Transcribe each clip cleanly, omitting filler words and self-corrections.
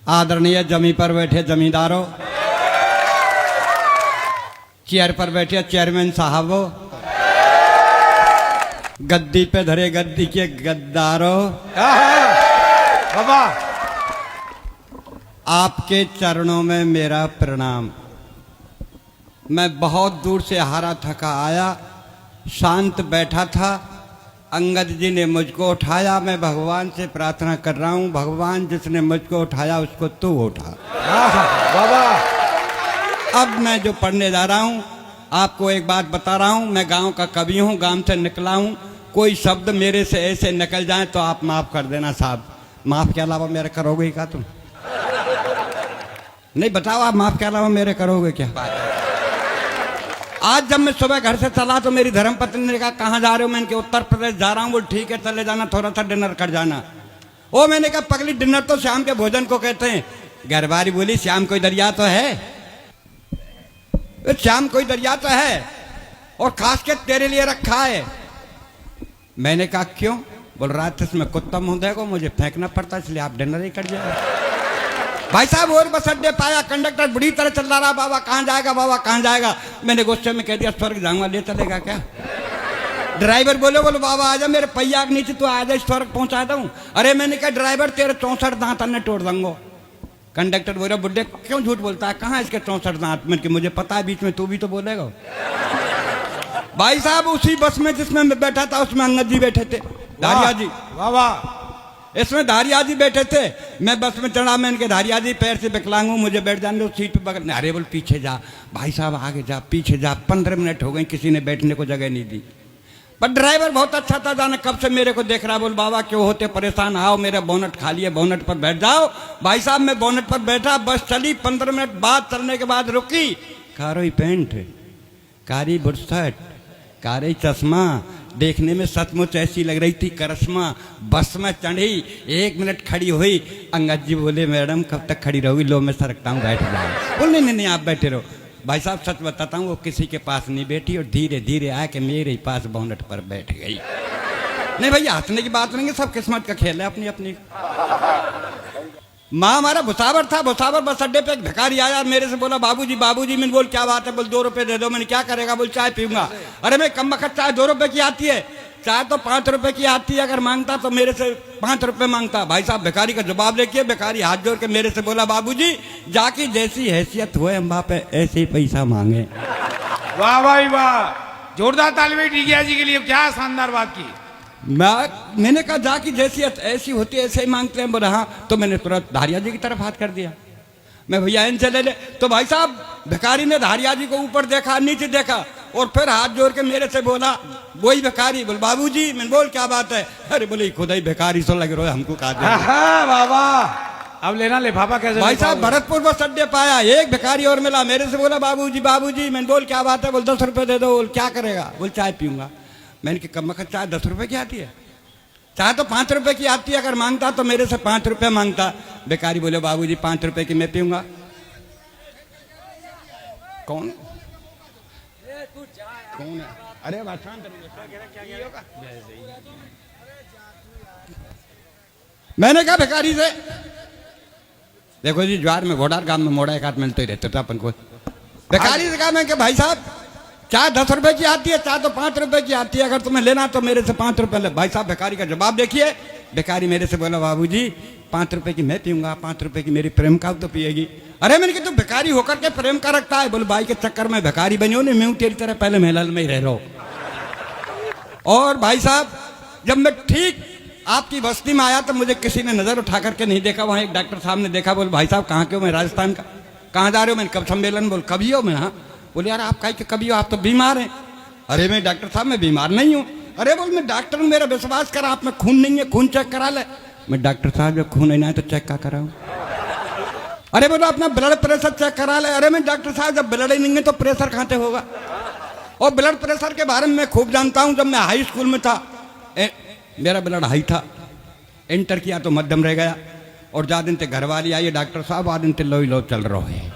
आदरणीय जमी पर बैठे जमींदारों, चेयर पर बैठे चेयरमैन साहबों, गद्दी पे धरे गद्दी के गद्दारों, बाबा आपके चरणों में मेरा प्रणाम। मैं बहुत दूर से हारा थका आया, शांत बैठा था। अंगद जी ने मुझको उठाया। मैं भगवान से प्रार्थना कर रहा हूँ, भगवान जिसने मुझको उठाया उसको तू उठा। बाबा अब मैं जो पढ़ने जा रहा हूँ, आपको एक बात बता रहा हूँ। मैं गांव का कवि हूँ, गांव से निकला हूँ। कोई शब्द मेरे से ऐसे निकल जाए तो आप माफ कर देना साहब। माफ के अलावा मेरे करोगे ही क्या तुम? नहीं बताओ, आप माफ के अलावा मेरे करोगे क्या? आज जब मैं सुबह घर से चला तो मेरी धर्मपत्नी ने कहा कहाँ जा रहे हो? मैंने कहा उत्तर प्रदेश जा रहा हूँ। बोल ठीक है चले जाना, थोड़ा सा डिनर कर जाना। ओ मैंने कहा पगली, डिनर तो शाम के भोजन को कहते हैं। घरवारी बोली शाम कोई दरिया तो है, शाम कोई दरिया तो है और खास के तेरे लिए रखा है। मैंने कहा क्यों? बोल रात इसमें कुत्ता मुंह देखो, मुझे फेंकना पड़ता इसलिए आप डिनर ही कर जाए। भाई साहब और बस अड्डे पाया, कंडक्टर बुरी तरह चल रहा, बाबा कहाँ जाएगा, बाबा कहाँ जाएगा। मैंने गुस्से में कह दिया स्वर्ग जाऊंगा, ले चलेगा क्या? ड्राइवर बोलो बाबा आजा, मेरे पहिया के नीचे तो आजा, स्वर्ग पहुंचा दूं। अरे मैंने कहा ड्राइवर तेरे 64 दांत अन्य तोड़ दूंगा। कंडक्टर बोल रहा बुड्ढे क्यों झूठ बोलता है, कहाँ इसके 64 दांत? मैंने कि मुझे पता है, बीच में तू भी तो बोलेगा। भाई साहब उसी बस में जिसमें मैं बैठा था उसमें अंगद जी बैठे थे, धारिया जी। बाबा इसमें धारिया जी बैठे थे। मैं बस में चढ़ा, मैं इनके धारिया जी पैर से विकलांग हूँ, मुझे बैठ जाने दो सीट पे बगल। अरे बोल पीछे जा भाई साहब, आगे जा, पीछे जा। 15 मिनट हो गए किसी ने बैठने को जगह नहीं दी। पर ड्राइवर बहुत अच्छा था, जाने कब से मेरे को देख रहा। बोल बाबा क्यों होते परेशान, आओ मेरा बोनट खाली है, बोनट पर बैठ जाओ। भाई साहब मैं बोनट पर बैठा, बस चली। 15 मिनट बाद चलने के बाद रुकी। कारोई पैंट, कारी बुरसट, कारी चश्मा, देखने में सचमुच ऐसी लग रही थी करिश्मा। बस में चढ़ी, 1 मिनट खड़ी हुई। अंगद जी बोले मैडम कब तक खड़ी रहोगी? लो मैं सरकता हूँ, बैठ जाओ। बोल नहीं आप बैठे रहो। भाई साहब सच बताता हूँ, वो किसी के पास नहीं बैठी और धीरे धीरे आके मेरे ही पास बोनट पर बैठ गई। नहीं भैया हंसने की बात नहीं है, सब किस्मत का खेल है अपनी अपनी। माँ हमारा भुसावर था, भुसावर बस अड्डे पे एक भिखारी आया, मेरे से बोला बाबूजी बाबूजी। मैंने बोल क्या बात है? बोल 2 रुपए दे दो। मैंने क्या करेगा? बोल चाय पीऊंगा। अरे मैं कम वक्त चाय 2 रुपए की आती है, चाय तो 5 रुपए की आती है। अगर मांगता तो मेरे से 5 रुपए मांगता। भाई साहब भिखारी का जवाब देखिए, भिखारी हाथ जोड़ के मेरे से बोला बाबूजी जाकी जैसी हैसियत हुए अम्बा पे ऐसे ही पैसा मांगे। वाह भाई वाह, जोरदार तालियां टीकिया जी के लिए, क्या शानदार बात की। मैंने कहा जाकी जैसी ऐसी होती है ऐसे ही मांगते हैं। बोला हाँ। तो मैंने तुरंत धारिया जी की तरफ हाथ कर दिया, मैं भैया इनसे ले ले। तो भाई साहब भिखारी ने धारिया जी को ऊपर देखा, नीचे देखा और फिर हाथ जोड़ के मेरे से बोला, वही भिखारी, बोल बाबूजी। मैंने बोल क्या बात है? अरे बोले खुदा ही भिखारी सो लग रहा है, हमको कहा बाबा अब लेना लिफाफा कैसे? भाई साहब भरतपुर बस अड्डे पाया, एक भिखारी और मिला, मेरे से बोला बाबूजी बाबूजी। मैंने बोल क्या बात है? बोल 10 रुपए दे दो। बोल क्या करेगा? बोल चाय पीऊंगा। मैंने कि कम चाय 10 रुपए की आती है, चाय तो 5 रुपए की आती है। अगर मांगता तो मेरे से 5 रुपए मांगता। भिखारी बोले बाबूजी 5 रुपए की मैं पीऊंगा। कौन कौन है? अरे मैंने कहा भिखारी से, देखो जी ज्वार में घोड़ार गांव में मोड़ा एक हाथ मिलते ही रहते थे अपन को। भिखारी से कहा मैं कि भाई साहब चाय 10 रुपए की आती है, चाय तो 5 रुपए की आती है, अगर तुम्हें लेना तो मेरे से 5 रुपए ले। भाई साहब भिखारी का जवाब देखिए, भिखारी मेरे से बोला बाबूजी 5 रुपए की मैं पीऊंगा, 5 रुपए की मेरी प्रेम का तो पिएगी। अरे मैंने कहा तू भिखारी होकर के प्रेम का रखता है? बोले भाई के चक्कर में भिखारी बनी हो नहीं, मैं तेरी तरह पहले महलाल में ही रह रहा हूं। और भाई साहब जब मैं ठीक आपकी बस्ती में आया तो मुझे किसी ने नजर उठा करके नहीं देखा, वहां एक डॉक्टर साहब ने देखा। बोले भाई साहब कहाँ के हो? मैं राजस्थान का। कहाँ जा रहे हो? मैंने कब सम्मेलन। बोल कभी हो? मैं हाँ। बोले यार आप कहीं कभी हो, आप तो बीमार हैं। अरे मैं डॉक्टर साहब मैं बीमार नहीं हूँ। अरे बोल मैं डॉक्टर हूँ, मेरा विश्वास करा, आप में खून नहीं है, खून चेक करा ले। मैं डॉक्टर साहब जब खून नहीं है तो चेक क्या कराऊं? अरे बोलो अपना ब्लड प्रेशर चेक करा ले। अरे मैं डॉक्टर साहब जब ब्लड ही नहीं है तो प्रेशर कहाँ से होगा? और ब्लड प्रेशर के बारे में मैं खूब जानता हूँ। जब मैं हाई स्कूल में था मेरा ब्लड हाई था, इंटर किया तो मध्यम रह गया। और जा दिन से घर वाली आई डॉक्टर साहब आ दिन से लो ही लो चल रहा है।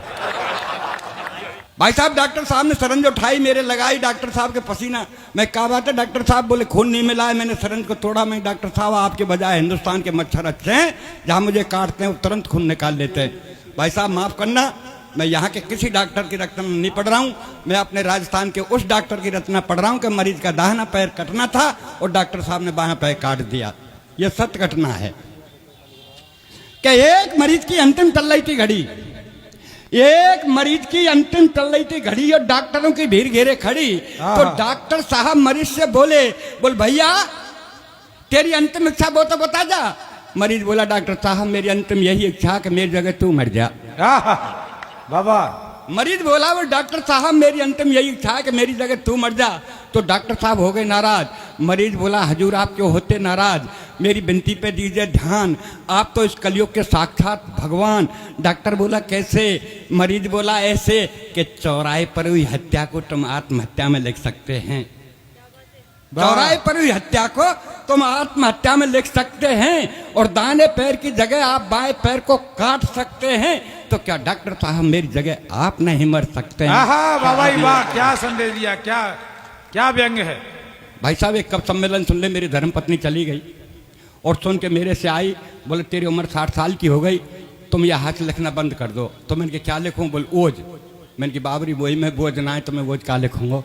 भाई साहब डॉक्टर साहब ने सरंज उठाई, मेरे लगाई, डॉक्टर साहब के पसीना। मैं कहा बात है डॉक्टर साहब? बोले खून नहीं मिला है, मैंने सरंज को तोड़ा। मैं डॉक्टर साहब आपके बजाय हिंदुस्तान के मच्छर अच्छे हैं, जहां मुझे काटते हैं वो तुरंत खून निकाल लेते हैं। भाई साहब माफ करना, मैं यहाँ के किसी डॉक्टर की रचना नहीं पढ़ रहा हूँ, मैं अपने राजस्थान के उस डॉक्टर की रचना पढ़ रहा हूँ कि मरीज का दाहिना पैर कटना था और डॉक्टर साहब ने बायां पैर काट दिया। यह सत्य घटना है कि एक मरीज की अंतिम चल रही थी घड़ी, एक मरीज की अंतिम चल रही थी घड़ी और डॉक्टरों की भीड़ घेरे खड़ी। तो डॉक्टर साहब मरीज से बोले भैया तेरी अंतिम इच्छा वो तो बता जा। मरीज बोला डॉक्टर साहब मेरी अंतिम यही इच्छा कि मेरी जगह तू मर जा। बाबा मरीज बोला वो डॉक्टर साहब मेरी अंतिम यही इच्छा है कि मेरी जगह तू मर जा। तो डॉक्टर साहब हो गए नाराज। मरीज बोला हजूर आप क्यों होते नाराज, मेरी विनती पे दीजिए ध्यान, आप तो इस कलयुग के साक्षात भगवान। डॉक्टर बोला कैसे? मरीज बोला ऐसे कि चौराहे पर हुई हत्या को तुम आत्महत्या में लिख सकते हैं, चौराहे पर हुई हत्या को तुम आत्महत्या में लिख सकते हैं और दाहिने पैर की जगह आप बाएं पैर को काट सकते हैं। तो क्या डॉक्टर साहब मेरी जगह आप नहीं मर सकते हैं? बाबा वाह, क्या संदेश दिया, क्या क्या व्यंग है। भाई साहब एक कब सम्मेलन सुन ले, मेरी धर्मपत्नी चली गई और सुन के मेरे से आई, बोले तेरी उम्र 60 साल की हो गई, तुम यह हाथ लिखना बंद कर दो। तो मैंने क्या लिखूं? बोल ओज। मैंने की बाबरी वही में बोझ ना है तो मैं ओज क्या लिखूंगा?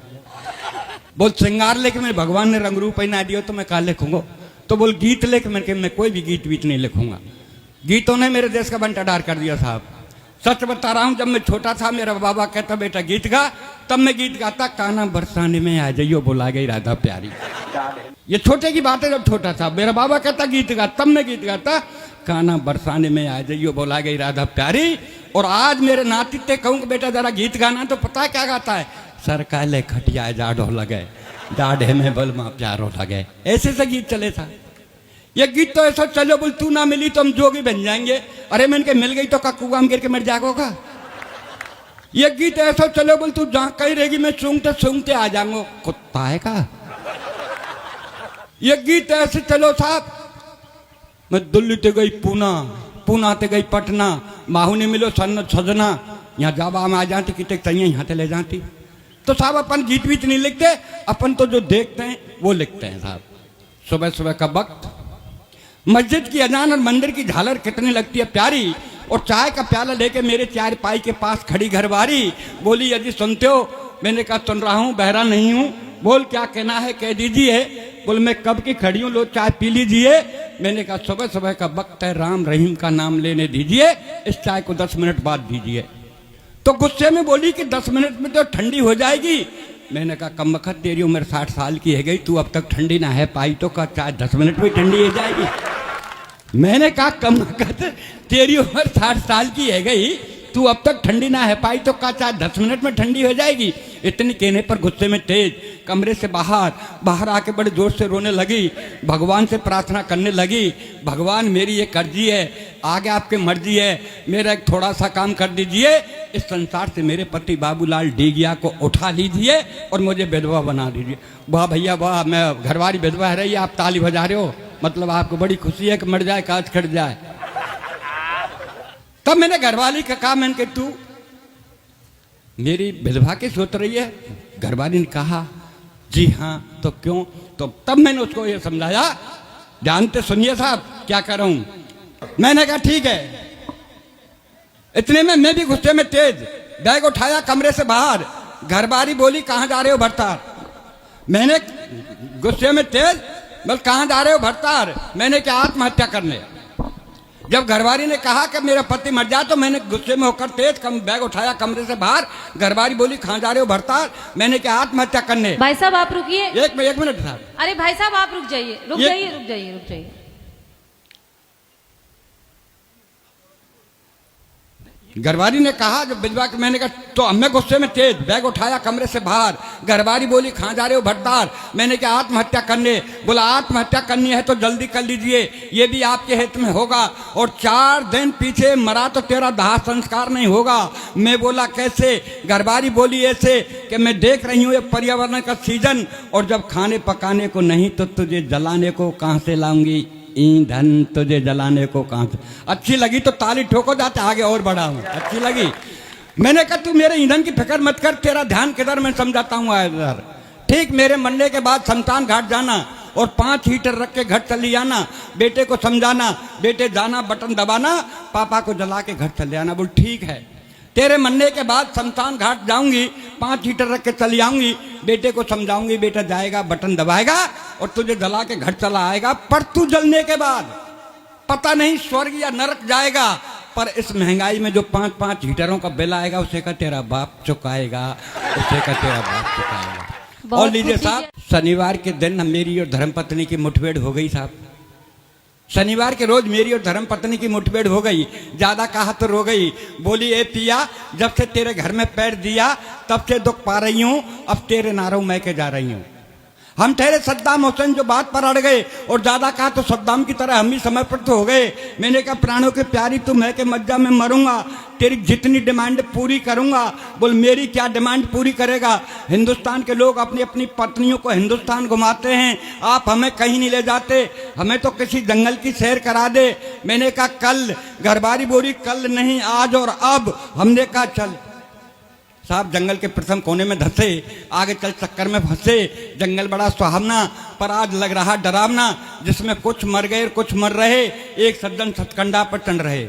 बोल श्रृंगार लेके मैं भगवान ने रंग रूप पहना दिया तो मैं क्या लिखूंगा? तो बोल गीत लेके मैं कोई भी गीत वीत नहीं लिखूंगा। गीतों ने मेरे देश का बंटा डार कर दिया साहब। सच बता रहा हूं, जब मैं छोटा था मेरा बाबा कहता बेटा गीत गा, तब मैं गीत गाता काना बरसाने में आ जाइयो बोला गई राधा प्यारी। ये छोटे की बात है, जब छोटा था मेरा बाबा कहता गीत गा, तब मैं गीत गाता काना बरसाने में आ जाइयो बोला गई राधा प्यारी। और आज मेरे नातीते कहूँ कि बेटा जरा गीत गाना, तो पता क्या गाता है? सर काले खटिया जाडो लगे डाढ़े में बलमा प्यारो लगे। ऐसे से गीत चले था। ये गीत तो ऐसा चलो बोल तू ना मिली तो हम जोगी बन जाएंगे। अरे मैंने मिल गई तो का कुआ में गिर के मर जाएगा। ये गीत ऐसा चलो बोल तू जहां कहीं रहेगी मैं सूंघते आ जाऊंगा, कुत्ता है का। ये गीत ऐसे चलो साहब, मैं दिल्ली ते गई पूना ते गई पटना, माहू ने मिलो सजना, यहाँ जावा में आ जाती कितने तैयार यहाँ ते ले जाती। तो साहब अपन गीत वीत नहीं लिखते, अपन तो जो देखते हैं वो लिखते हैं साहब। सुबह सुबह का वक्त, मस्जिद की अजान और मंदिर की झालर कितनी लगती है प्यारी, और चाय का प्याला लेके मेरे चार पाई के पास खड़ी घरवारी। बोली यदि सुनते हो? मैंने कहा सुन रहा हूँ, बहरा नहीं हूँ। बोल क्या कहना है कह दीजिए। बोल मैं कब की खड़ी हूँ, लो चाय पी लीजिए। मैंने कहा सुबह सुबह का वक्त है, राम रहीम का नाम लेने दीजिए, इस चाय को 10 मिनट बाद दीजिए। तो गुस्से में बोली कि 10 मिनट में तो ठंडी हो जाएगी। मैंने कहा कम वक्त तेरी उम्र 60 साल की है गई, तू अब तक ठंडी ना है पाई तो का चाय 10 मिनट में ठंडी हो जाएगी। मैंने कहा कम वक्त तेरी उम्र 60 साल की है गई, तू अब तक ठंडी ना है पाई तो का चाय 10 मिनट में ठंडी हो जाएगी। इतनी कहने पर गुस्से में तेज कमरे से बाहर आके बड़े जोर से रोने लगी, भगवान से प्रार्थना करने लगी। भगवान मेरी ये कर्जी है, आगे आपकी मर्जी है, मेरा एक थोड़ा सा काम कर दीजिए, इस संसार से मेरे पति बाबूलाल डीगिया को उठा लीजिए और मुझे विधवा बना दीजिए। वाह भैया वाह, मैं घरवाली विधवा है रही, आप ताली बजा रहे हो, मतलब आपको बड़ी खुशी है कि मर जाए काज कट जाए। तब मैंने घरवाली का कहा, मैंने कहा तू मेरी विधवा की सोच रही है? घरवाली ने कहा जी हाँ। तो क्यों? तो तब मैंने उसको ये समझाया, जानते सुनिए साहब क्या कर रहा हूं। मैंने कहा ठीक है। इतने में मैं भी गुस्से में तेज बैग उठाया कमरे से बाहर। घरवाली बोली कहाँ जा रहे हो भरतार? मैंने गुस्से में तेज बोल कहाँ जा रहे हो भरतार? मैंने क्या आत्महत्या करने? जब घरवाली ने कहा कि मेरा पति मर जाए तो मैंने गुस्से में होकर तेज बैग उठाया कमरे से बाहर। घरवाली बोली कहाँ जा रहे हो भरतार? मैंने क्या आत्महत्या करने? भाई साहब आप रुकिए, एक मिनट साहब। अरे भाई साहब आप रुक जाइए। घरवाली ने कहा जब विधवा के, मैंने कहा तो हमें गुस्से में तेज बैग उठाया कमरे से बाहर। घरवाली बोली कहाँ जा रहे हो भरतार? मैंने कहा आत्महत्या करने। बोला आत्महत्या करनी है तो जल्दी कर लीजिए, ये भी आपके हित में होगा, और 4 दिन पीछे मरा तो तेरा दाह संस्कार नहीं होगा। मैं बोला कैसे? घरवाली बोली ऐसे कि मैं देख रही हूँ ये पर्यावरण का सीजन, और जब खाने पकाने को नहीं तो तुझे जलाने को कहाँ से लाऊंगी? ईंधन तुझे जलाने को कहाँ से? अच्छी लगी तो ताली ठोको, जाते आगे और बढ़ाऊं। अच्छी लगी मैंने कहा तू मेरे ईंधन की फिक्र मत कर, तेरा ध्यान किधर, मैं समझाता हूँ इधर। ठीक मेरे मरने के बाद शमशान घाट जाना और 5 हीटर रख के घर चली आना, बेटे को समझाना, बेटे जाना बटन दबाना, पापा को जला के घर चले आना। बोल ठीक है, तेरे मरने के बाद शमशान घाट जाऊंगी, 5 हीटर रख के चली आऊंगी, बेटे को समझाऊंगी, बेटा जाएगा बटन दबाएगा और तुझे जला के घर चला आएगा। पर तू जलने के बाद पता नहीं स्वर्ग या नरक जाएगा, पर इस महंगाई में जो 5-5 हीटरों का बिल आएगा उसे का तेरा बाप चुकाएगा, उसे का तेरा बाप चुकाएगा। और लीजिए साहब, शनिवार के दिन मेरी और धर्मपत्नी की मुठभेड़ हो गई साहब। शनिवार के रोज मेरी और धर्मपत्नी की मुठभेड़ हो गई, ज्यादा कहा तो रो गई। बोली ए पिया, जब से तेरे घर में पैर दिया तब से दुख पा रही हूं, अब तेरे नारों मैं के जा रही हूं। हम ठहरे सद्दाम हुसैन जो बात पर अड़ गए, और ज्यादा कहा तो सद्दाम की तरह हम भी समर्पित हो गए। मैंने कहा प्राणों के प्यारी तू मैं के मज्जा में मरूंगा, तेरी जितनी डिमांड पूरी करूंगा। बोल मेरी क्या डिमांड पूरी करेगा? हिंदुस्तान के लोग अपनी अपनी पत्नियों को हिंदुस्तान घुमाते हैं, आप हमें कहीं नहीं ले जाते, हमें तो किसी जंगल की सैर करा दे। मैंने कहा कल, घरबारी बोली कल नहीं आज और अब। हमने कहा चल साहब, जंगल के प्रथम कोने में धंसे, आगे चल चक्कर में फंसे। जंगल बड़ा सुहावना पर आज लग रहा डरावना, जिसमें कुछ मर गए और कुछ मर रहे, एक सज्जन सतकंडा पर टन रहे।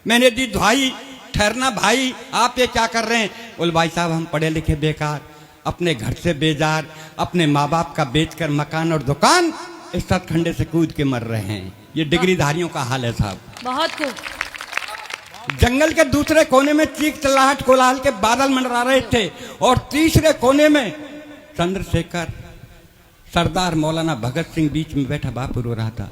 मैंने दी भाई ठहरना भाई, आप ये क्या कर रहे हैं? बोल भाई साहब हम पढ़े लिखे बेकार, अपने घर से बेजार, अपने माँ बाप का बेचकर मकान और दुकान इस सतखंडे से कूद के मर रहे हैं। ये डिग्रीधारियों का हाल है साहब। बहुत खूब। जंगल के दूसरे कोने में चीख चिल्लाहट कोलाहल के बादल मंडरा रहे थे, और तीसरे कोने में चंद्रशेखर सरदार मौलाना भगत सिंह बीच में बैठा बापू रो रहा था।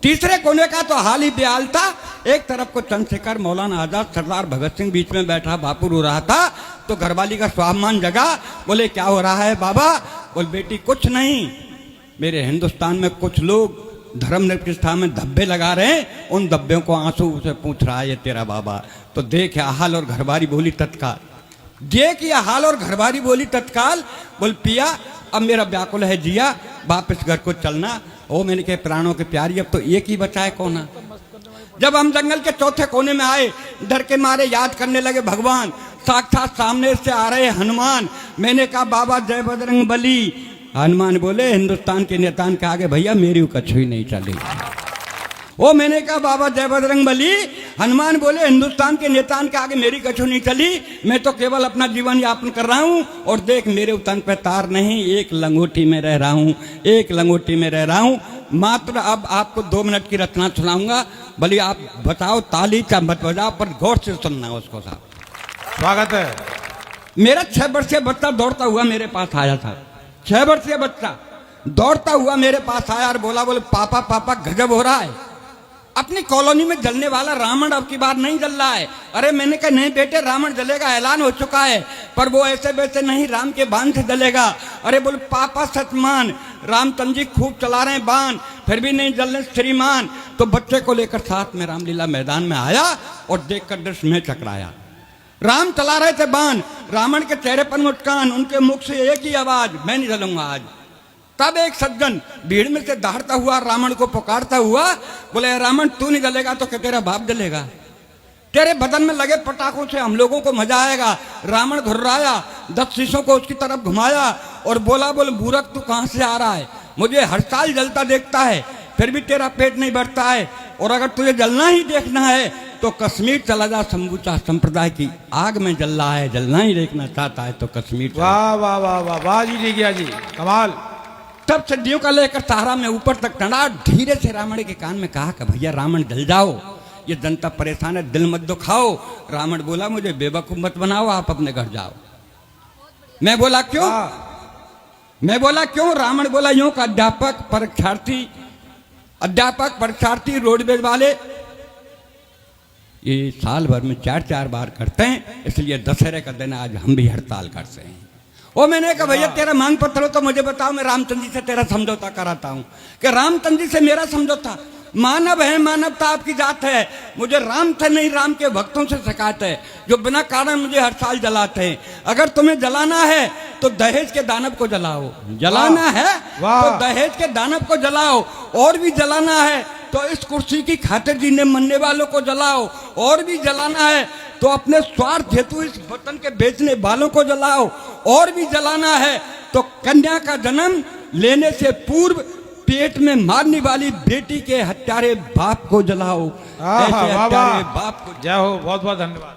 तीसरे कोने का तो हाल ही बेहाल था, एक तरफ को चंद्रशेखर मौलाना आजाद सरदार भगत सिंह बीच में बैठा बापू रो रहा था। तो घरवाली का स्वाभिमान जगा, बोले क्या हो रहा है बाबा? बोल बेटी कुछ नहीं, मेरे हिंदुस्तान में कुछ लोग धर्म निरपेक्षता में धब्बे लगा रहे हैं, उन धब्बों को आंसू से पूछ रहा है ये तेरा बाबा। तो देख या हाल और घरबारी बोली तत्काल, देख या हाल और घरबारी बोली तत्काल। बोल पिया अब मेरा व्याकुल है जिया, वापस घर को चलना। ओ मैंने कहा प्राणों के प्यारी अब तो एक ही बचा है कोना। जब हम जंगल के चौथे कोने में आए, डर के मारे याद करने लगे भगवान, साक्षात सामने से आ रहे हनुमान। मैंने कहा बाबा जय बजरंग बली। हनुमान बोले हिंदुस्तान के नेतान के आगे भैया मेरी कछु ही नहीं चली। ओ मैंने कहा बाबा जय बजरंग बली। हनुमान बोले हिंदुस्तान के नेतान के आगे मेरी कछु नहीं चली, मैं तो केवल अपना जीवन यापन कर रहा हूं, और देख मेरे उतन पे तार नहीं, एक लंगोटी में रह रहा हूं, एक लंगोटी में रह रहा हूं। मात्र अब आपको 2 मिनट की रचना सुनाऊंगा, भले आप बताओ ताली चाहे मत बजाओ, पर गौर से सुनना उसको साहब। स्वागत है। मेरा 6 वर्षीय बच्चा दौड़ता हुआ मेरे पास आया था। 6 वर्षीय बच्चा दौड़ता हुआ मेरे पास आया और बोला, बोले पापा पापा गजब हो रहा है, अपनी कॉलोनी में जलने वाला रावण अब की बार नहीं जल रहा है। अरे मैंने कहा नहीं बेटे, रावण जलेगा, ऐलान हो चुका है, पर वो ऐसे वैसे नहीं, राम के बाण से जलेगा। अरे बोले पापा सतमान, रामचंद्र जी खूब चला रहे हैं बाण, फिर भी नहीं जल रहे श्रीमान। तो बच्चे को लेकर साथ में रामलीला मैदान में आया और देखकर दृश्य में चकराया। राम चला रहे थे बाण, रावण के चेहरे पर मुस्कान, उनके मुख से एक ही आवाज, मैं नहीं जलूंगा आज। तब एक सज्जन भीड़ में से दहाड़ता हुआ रावण को पुकारता हुआ बोले, रावण तू नहीं जलेगा तो क्या तेरा बाप जलेगा? तेरे बदन में लगे पटाखों से हम लोगों को मजा आएगा। रावण घुर्राया, 10 शीशों को उसकी तरफ घुमाया और बोला, बोले मूर्ख तू कहां से आ रहा है? मुझे हर साल जलता देखता है, फिर भी तेरा पेट नहीं बढ़ता है, और अगर तुझे जलना ही देखना है तो कश्मीर चला जा, संबुचा संप्रदाय की आग में जल रहा है, जलना ही देखना चाहता है तो कश्मीर। वाह वाह वाह वाह वाह जी, ले गया जी, कमाल। तब सड्डियों का लेकर सहारा में ऊपर तक टंडा, धीरे से रावण के कान में कहा कि भैया रावण जल जाओ, ये जनता परेशान है, दिल मत दुखाओ। रावण बोला मुझे बेवकूफ मत बनाओ, आप अपने घर जाओ। मैं बोला क्यों? मैं बोला क्यों? रावण बोला यूं का अध्यापक परीक्षार्थी रोडवेज वाले ये साल भर में 4-4 बार करते हैं, इसलिए दशहरे का दिन आज हम भी हड़ताल करते हैं। ओ मैंने कहा भैया तेरा मांग पत्र हो तो मुझे बताओ, मैं रामचंद्र जी से तेरा समझौता कराता हूं। कि रामचंद्र जी से मेरा समझौता? मानव है, मानवता आपकी जात है, मुझे राम से नहीं राम के भक्तों से शिकायत है जो बिना कारण मुझे हर साल जलाते हैं। अगर तुम्हें जलाना है तो दहेज के दानव को जलाओ, जलाना है तो दहेज के दानव को जलाओ, और भी जलाना है तो इस कुर्सी की खातिर जीने मरने वालों को जलाओ, और भी जलाना है तो अपने स्वार्थ हेतु इस वतन के बेचने वालों को जलाओ, और भी जलाना है तो कन्या का जन्म लेने से पूर्व पेट में मारने वाली बेटी के हत्यारे बाप को जलाओ। आहा, ऐसे वाह, हत्यारे वाह। बाप को जय हो, बहुत बहुत धन्यवाद।